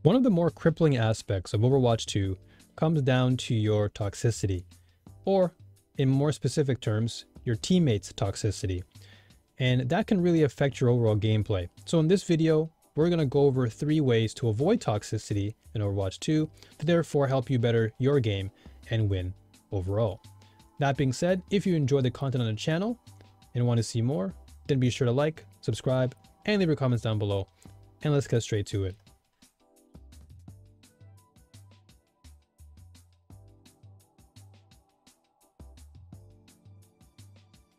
One of the more crippling aspects of Overwatch 2 comes down to your toxicity, or in more specific terms, your teammates' toxicity. And that can really affect your overall gameplay. So in this video, we're going to go over 3 ways to avoid toxicity in Overwatch 2 to therefore help you better your game and win overall. That being said, if you enjoy the content on the channel and want to see more, then be sure to like, subscribe, and leave your comments down below. And let's get straight to it.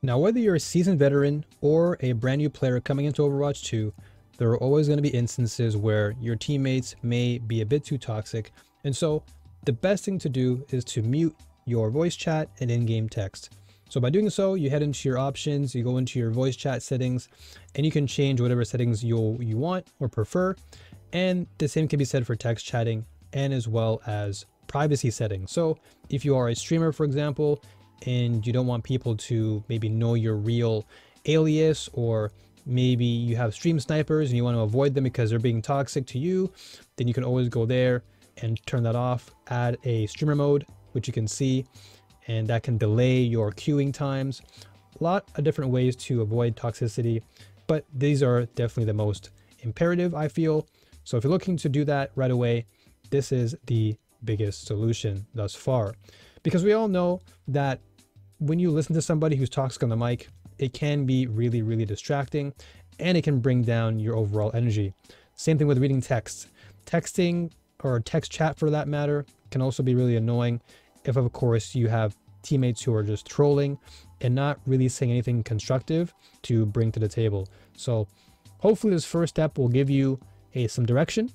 Now, whether you're a seasoned veteran or a brand new player coming into Overwatch 2, there are always going to be instances where your teammates may be a bit too toxic. And so the best thing to do is to mute your voice chat and in-game text. So by doing so, you head into your options, you go into your voice chat settings, and you can change whatever settings you want or prefer. And the same can be said for text chatting and as well as privacy settings. So if you are a streamer, for example, and you don't want people to maybe know your real alias, or maybe you have stream snipers and you want to avoid them because they're being toxic to you, then you can always go there and turn that off, add a streamer mode, which you can see, and that can delay your queuing times. A lot of different ways to avoid toxicity, but these are definitely the most imperative, I feel. So if you're looking to do that right away, this is the biggest solution thus far. Because we all know that when you listen to somebody who's toxic on the mic, it can be really, really distracting, and it can bring down your overall energy. Same thing with reading text. Texting, or text chat for that matter, can also be really annoying if, of course, you have teammates who are just trolling and not really saying anything constructive to bring to the table. So hopefully this first step will give you some direction,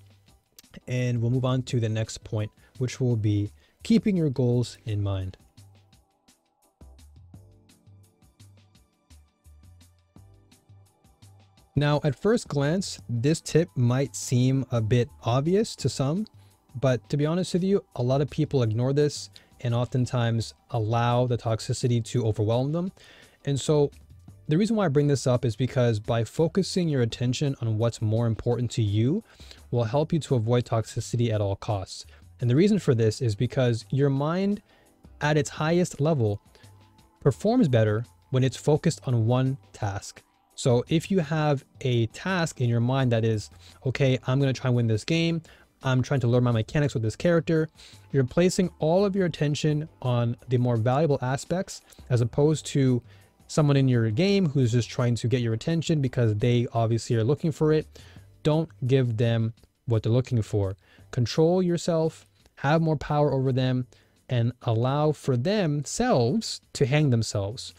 and we'll move on to the next point, which will be keeping your goals in mind. Now, at first glance, this tip might seem a bit obvious to some, but to be honest with you, a lot of people ignore this and oftentimes allow the toxicity to overwhelm them. And so the reason why I bring this up is because by focusing your attention on what's more important to you will help you to avoid toxicity at all costs. And the reason for this is because your mind at its highest level performs better when it's focused on one task. So if you have a task in your mind that is, okay, I'm going to try and win this game, I'm trying to learn my mechanics with this character, you're placing all of your attention on the more valuable aspects as opposed to someone in your game who's just trying to get your attention because they obviously are looking for it. Don't give them what they're looking for. Control yourself, have more power over them, and allow for themselves to hang themselves.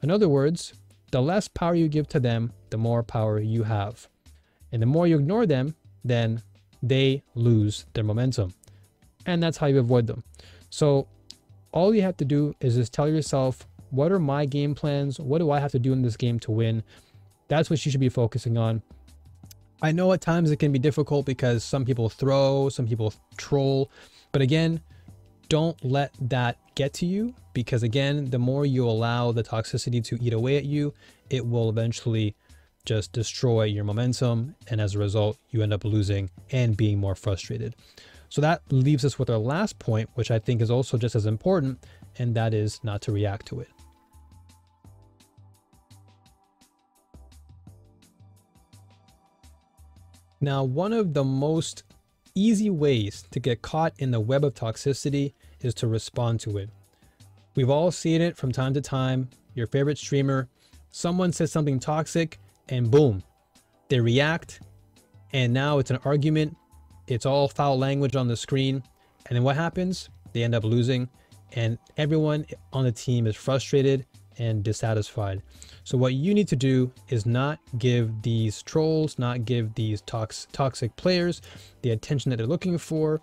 In other words, the less power you give to them, the more power you have. And the more you ignore them, then they lose their momentum. And that's how you avoid them. So all you have to do is just tell yourself, what are my game plans? What do I have to do in this game to win? That's what you should be focusing on. I know at times it can be difficult because some people throw, some people troll, but again, don't let that get to you, because again, the more you allow the toxicity to eat away at you, it will eventually just destroy your momentum, and as a result, you end up losing and being more frustrated. So that leaves us with our last point, which I think is also just as important, and that is not to react to it. Now, one of the most easy ways to get caught in the web of toxicity is to respond to it. We've all seen it from time to time. Your favorite streamer, someone says something toxic and boom, they react, and now it's an argument. It's all foul language on the screen. And then what happens? They end up losing, and everyone on the team is frustrated and dissatisfied. So what you need to do is not give these trolls, not give these toxic players the attention that they're looking for.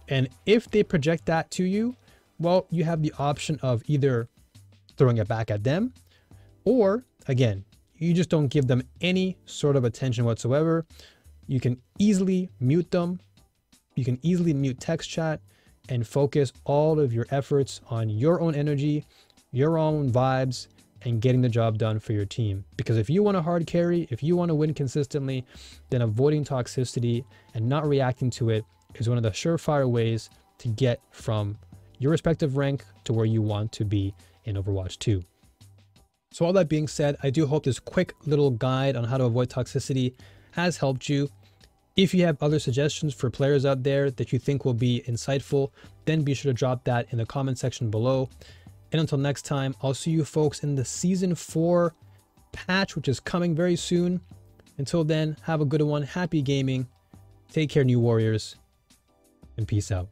And if they project that to you, well, you have the option of either throwing it back at them, or again, you just don't give them any sort of attention whatsoever. You can easily mute them. You can easily mute text chat and focus all of your efforts on your own energy, your own vibes, and getting the job done for your team. Because if you want to hard carry, if you want to win consistently, then avoiding toxicity and not reacting to it is one of the surefire ways to get from your respective rank to where you want to be in Overwatch 2. So all that being said, I do hope this quick little guide on how to avoid toxicity has helped you. If you have other suggestions for players out there that you think will be insightful, then be sure to drop that in the comment section below. And until next time, I'll see you folks in the Season 4 patch, which is coming very soon. Until then, have a good one. Happy gaming. Take care, New Warriors. And peace out.